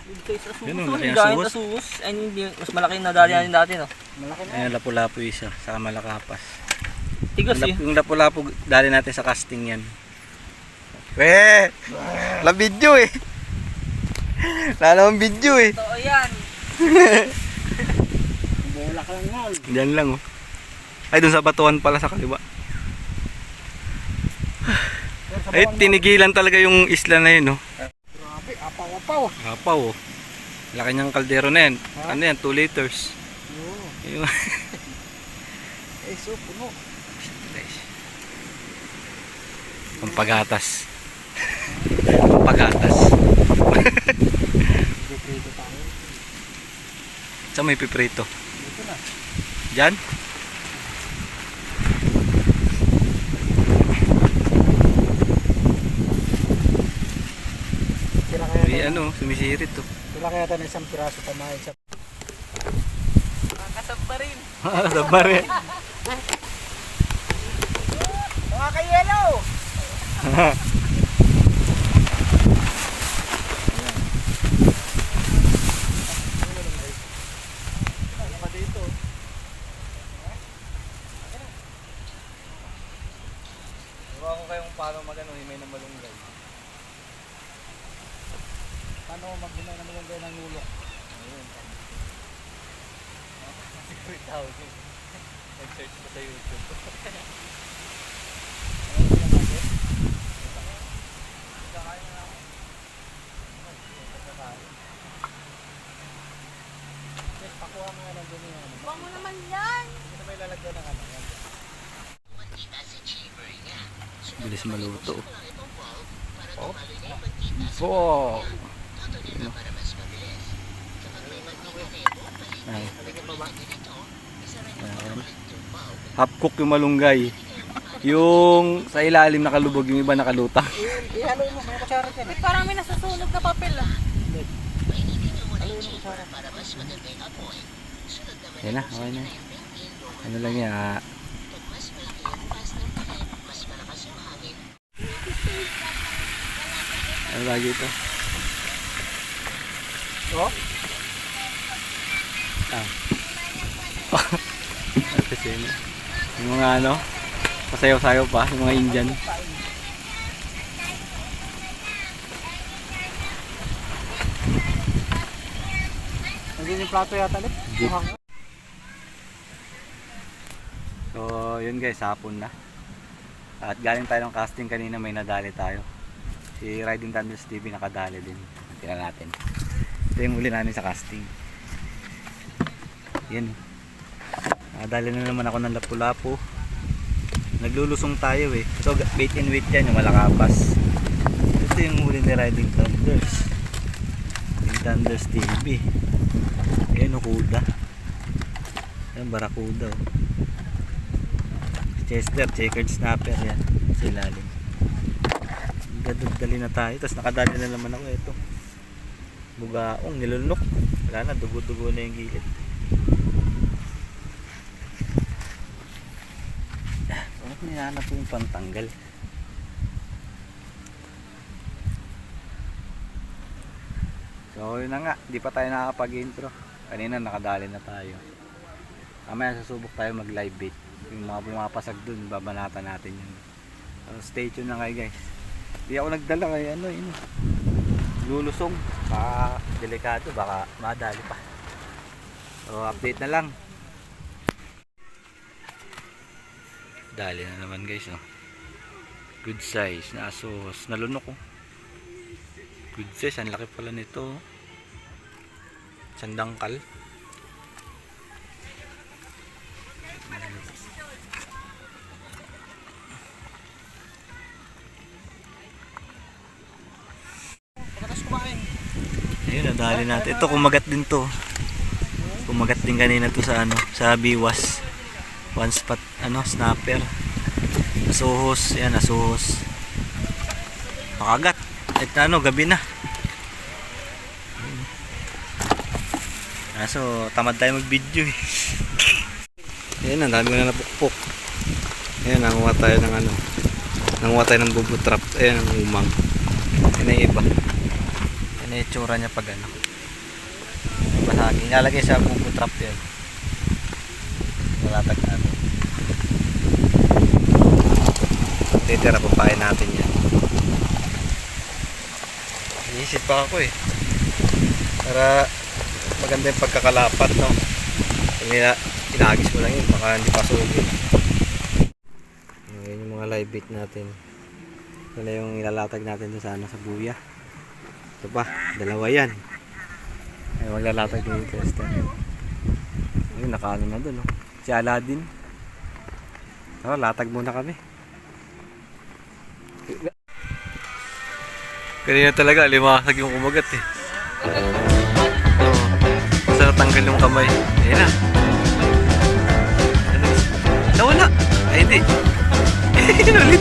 Dito sa suus. Ganun, Oh, laki ng higahin suus. na suus. Ay, hindi. Mas malaki na dali natin dati, no? Malaki na. Ayan, lapu-lapu isa. Saka malakapas. Tigas eh. Yung lapu-lapu, dali natin sa casting yan. Weh! La video eh! Lala mong video eh! Totoo yan. Bola ka lang yan. Diyan lang oh. Ay, dun sa batuan pala sa kaliwa. Ay, tinigilan talaga yung isla na yun oh. Grabe, apaw-apaw. Apaw oh. Laki niyang kaldero na yan. Ha? Ano yan? 2 liters. Oo. Ayun. Eh, so, puno. Pampagatas. Pampagatas. Deprito tayo. Saan may piprito? Dito na. Diyan? Sila kaya May ano, sumisirit to. Sila kaya tayo isang piraso pamahin sa... Kakasab pa rin. Sabar eh. Mga ka-yellow! Ewan ko kayong paano magano, may na malunggay. Paano magbunay naman yung gaya ng nulo? Ayun. Secret housing. Nag-search ko sa YouTube. Yes, pakuha nga lang dun yung ano. Huwag mo naman yan. Ito may lalagyan ng ano. Yan. Bilis maluto. Oh. Ay. Ayan. Half cook yung malunggay. Yung sa ilalim nakalubog, yung iba nakalutang. Ihalo mo, may kutsara dyan eh. Parang may nasusunog na papel ah. Halo yung kutsara. Yan na, okay na. Ano lang yan, ano lagi ito? Oh? Ah. Kasi yun. Yung mga ano, pasayaw-sayaw pa, yung mga Indian. Nandiyan yung plato yata ulit. Jeep. Mukhang. So, yun guys, hapon na. At galing tayo ng casting kanina, may nadali tayo. Si Riding Thunders TV nakadali din. Tingnan natin. Ito yung uli namin sa casting. Yan. Nakadali na naman ako ng lapu-lapu. Naglulusong tayo eh. Ito, bait and wait yan, yung malakapas. Ito yung uli ni Riding Thunders. Riding Thunders TV. Ayan o, kuda. Ayan, barakuda o. Chester, checkered snapper yan. Sa ilalim. Dali na tayo. Tapos nakadali na naman ako ito. Bugaong, nilunok. Wala na, dugo-dugo na yung gilid. Bakit nilanap ko yung pantanggal? So yun na nga, di pa tayo nakakapag-intro. Kanina nakadali na tayo. Mamaya susubok tayo mag live bait. Yung mga pumapasag dun, babanatan natin yun. So stay tuned na kayo guys. Di ako nagdala kay ano yun. Lulusong. Baka delikado, baka madali pa. So update na lang. Dali na naman guys oh. Good size na asos. Nalunok oh. Good size, ang laki pala nito. Sandangkal. Pagkatas kumain. Ayun, nadali natin. Ito kumagat din to. Kumagat din kanina to sa ano, sa biwas. One spot ano, snapper. Asuhos, yan asuhos. Makagat. Ito ano, gabi na. So, tamad tayo mag-video eh. Ayan, ang dami ko na napukpok. Ayan, nanguha tayo ng ano. Nanguha tayo ng bubo trap. Ayan, ang umang. Ayan ang iba. Ayan na itsura niya pag ano. Basagin. Ilalagay sa bubo trap yan. Malatag natin. Titira, papain natin yan. Iisip pa ako eh. Para maganda yung pagkakalapat, no? Inagis mo lang yun, baka hindi pasugin. Ayan yung mga live bait natin. Ito na yung ilalatag natin doon sa buya. Ito pa, dalawa yan. Ay, maglalatag din yung tester. Ayun, nakaano na doon, no? Si Aladdin. Tara, latag muna kami. Kanina talaga, limakasag yung kumagat eh. Basta natanggal yung kamay. Ayun na. Nawala. Ay, hindi. Ulit.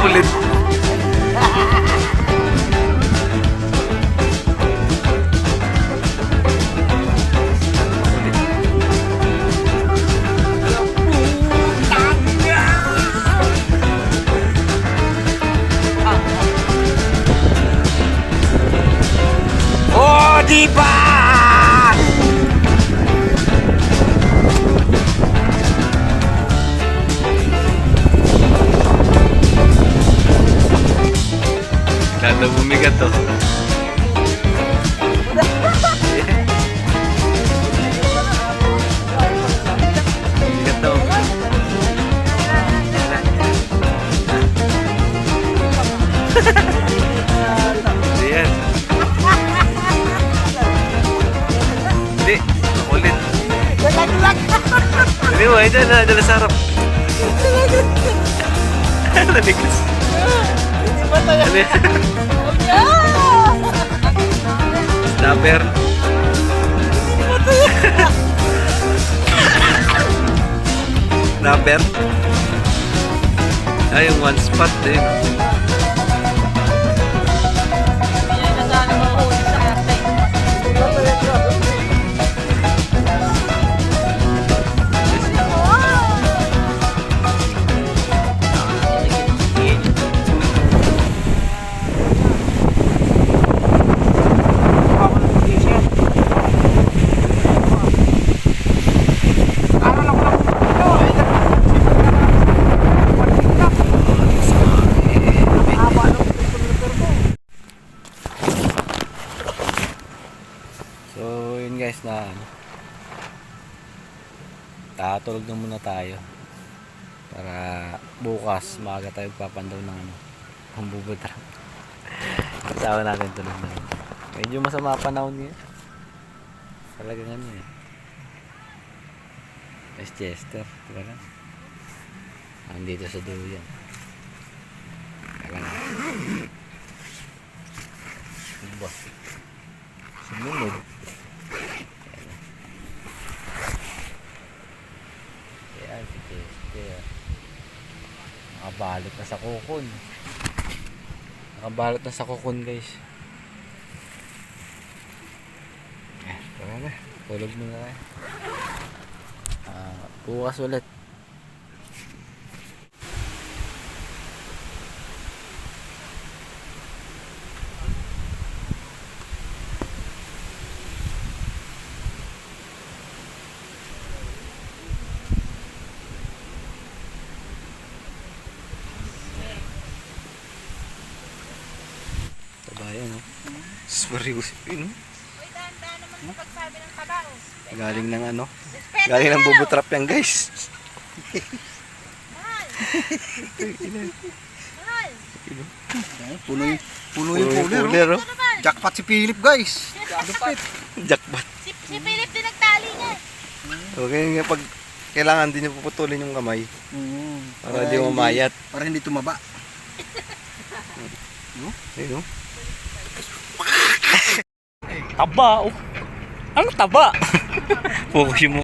Ulit. Oh, di ba? Lalo bumigat to. Bumigat to. Ayan. Hindi, ulit. Hindi mo, ito na, dala sa harap. Naligas. Hindi ba tayo? Snapper. Snapper. Ay, yung one spot din. Hindi na sana mahuli sa karte. So, yun guys na tatulog na muna tayo para bukas maaga tayo papandaw ng pambubudra. Kasama natin tulog na. Medyo masama panahon niya. Talagang ano eh. Mas Chester, diba lang? Nandito sa duyan. Kala nga. Diba? Sumunod. Ayan, si Chester. Nakabalot na sa kukon. Nakabalot na sa kukon, guys. Tara na. Tulog muna tayo. Bukas ulit. Tabayan, no? Seryoso yun, no? Uy, dahan-dahan naman sa pagsabi ng kabao. Galing ng ano? Galing ng bubutrap yan, guys. Mahal! Mahal! Puno yung cooler. Cooler, oh. Jackpot si Philip, guys. Jackpot. Si Philip din nagtali niya. Okay, nga pag kailangan din niyo puputulin yung kamay para di mamayat. Para hindi tumaba. Ayun, no? Taba, oh. Ang taba! Focus mo.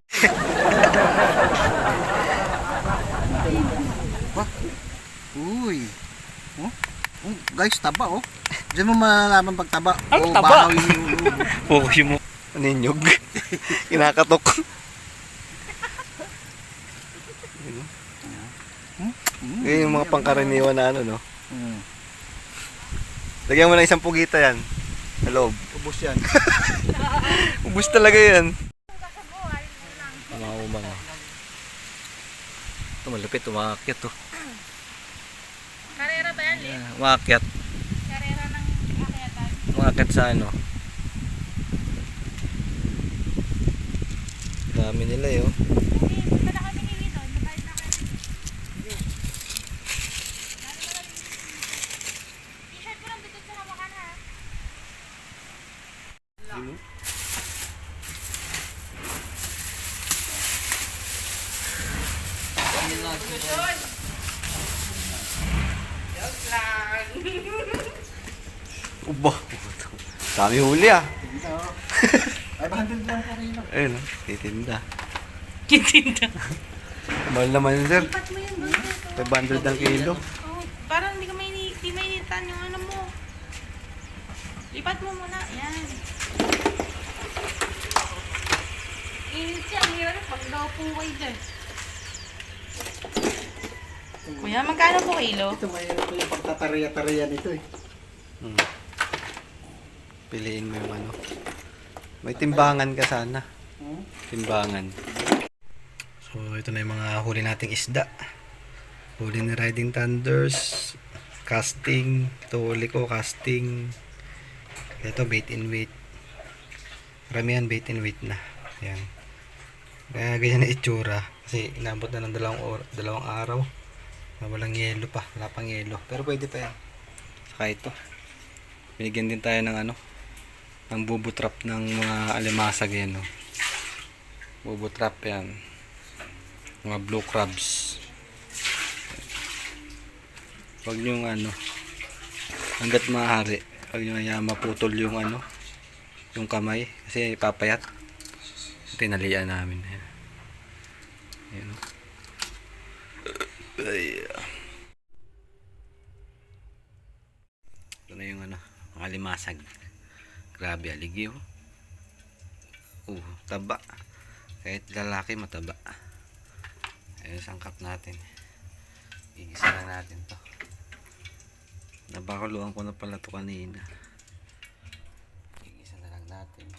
Uy. Oh? Oh, guys, taba, oh. Diyan mo malalaman pag taba. Ang oh, taba. bahaw yung ulo. Focus mo. Ninyog. Kinakatok. Ganyan yung mga pangkaraniwan na ano, no? Lagyan mo ng isang pugita yan. Sa loob. Ubus yan. Ubus talaga yan. Mga umang. Ito malupit, umakyat to. Karera ba yan, Lin? Umakyat. Karera ng akyatan. Umakyat sa ano. Dami nila yun. Hindi, punta na kami ni Lino. Nakain na kami. T-shirt ko lang dito sa hawakan ha. Uba. Dami huli ah. Ay, 100 lang po rin. Ayun, titinda. Kitinda. Mahal naman yun, sir. Lipat mo yun doon. 500 ang kilo. Oh, parang hindi ka di mainitan yung ano mo. Lipat mo muna. Yan. Init siya. Ang hirap pag daw po kayo dyan. Kuya, magkano po kilo? Ito, mayroon po yung pagtatariya-tariya nito eh. Piliin mo yung ano. May timbangan ka sana. Timbangan. So, ito na yung mga huli nating isda. Huli ni Riding Thunders. Casting. Ito huli ko, casting. Ito, bait and weight. Karamihan bait and weight na. Ayan. Kaya ganyan na itsura. Kasi inabot na ng dalawang araw. Walang yelo pa. Wala pang yelo. Pero pwede pa yan. Saka ito. Binigyan din tayo ng ano. Ng bubo trap ng mga alimasag yan. No? Bubo trap yan. Mga blue crabs. Huwag nyong ano. Hanggat maaari. Huwag nyo kaya maputol yung ano. Yung kamay. Kasi papayat. Tinalian namin. Ayan. Ayan. Ay. Ito na yung ano. Mga limasag. Grabe aligyo. Taba. Kahit lalaki mataba. Ayun, sangkap natin. Igisa na natin to. Nabakuluan ko na pala to kanina. Igisa na lang natin.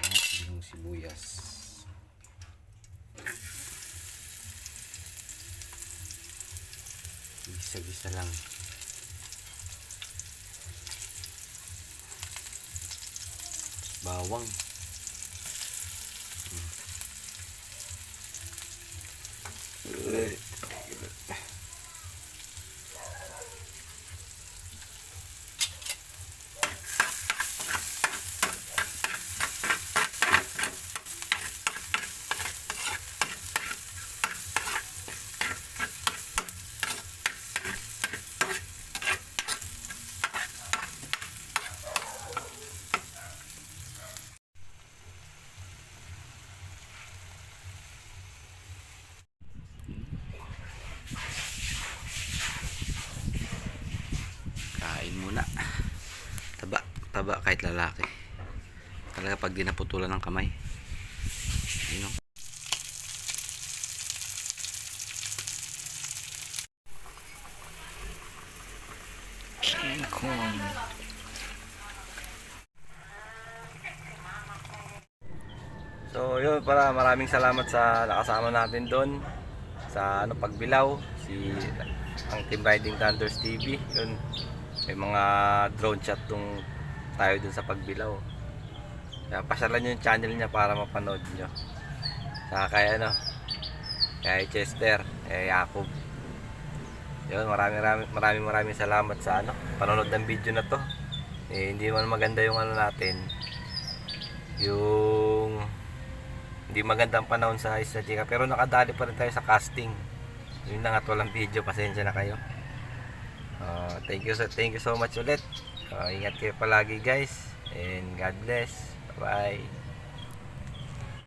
Ayan, yung sibuyas. Igisa-gisa lang. Bawang. Kain muna. Taba kahit lalaki. Talaga pag di naputulan ng kamay. You know? King Kong. So yun, maraming salamat sa nakasama natin doon sa ano pagbilaw ang Team Riding Thunders TV. Yun, may mga drone shot tung tayo dun sa pagbilaw. Kaya pasyalan nyo yung channel niya para mapanood nyo. Saka kay Chester, kay Jacob. Yun, maraming salamat sa panonood ng video na to. Hindi man maganda yung natin. Yung hindi magandang panahon sa Isla Chica, pero nakadali pa rin tayo sa casting. Yun na nga, walang video, pasensya na kayo. Thank you so much ulit. Ingat kayo palagi guys, and God bless. Bye.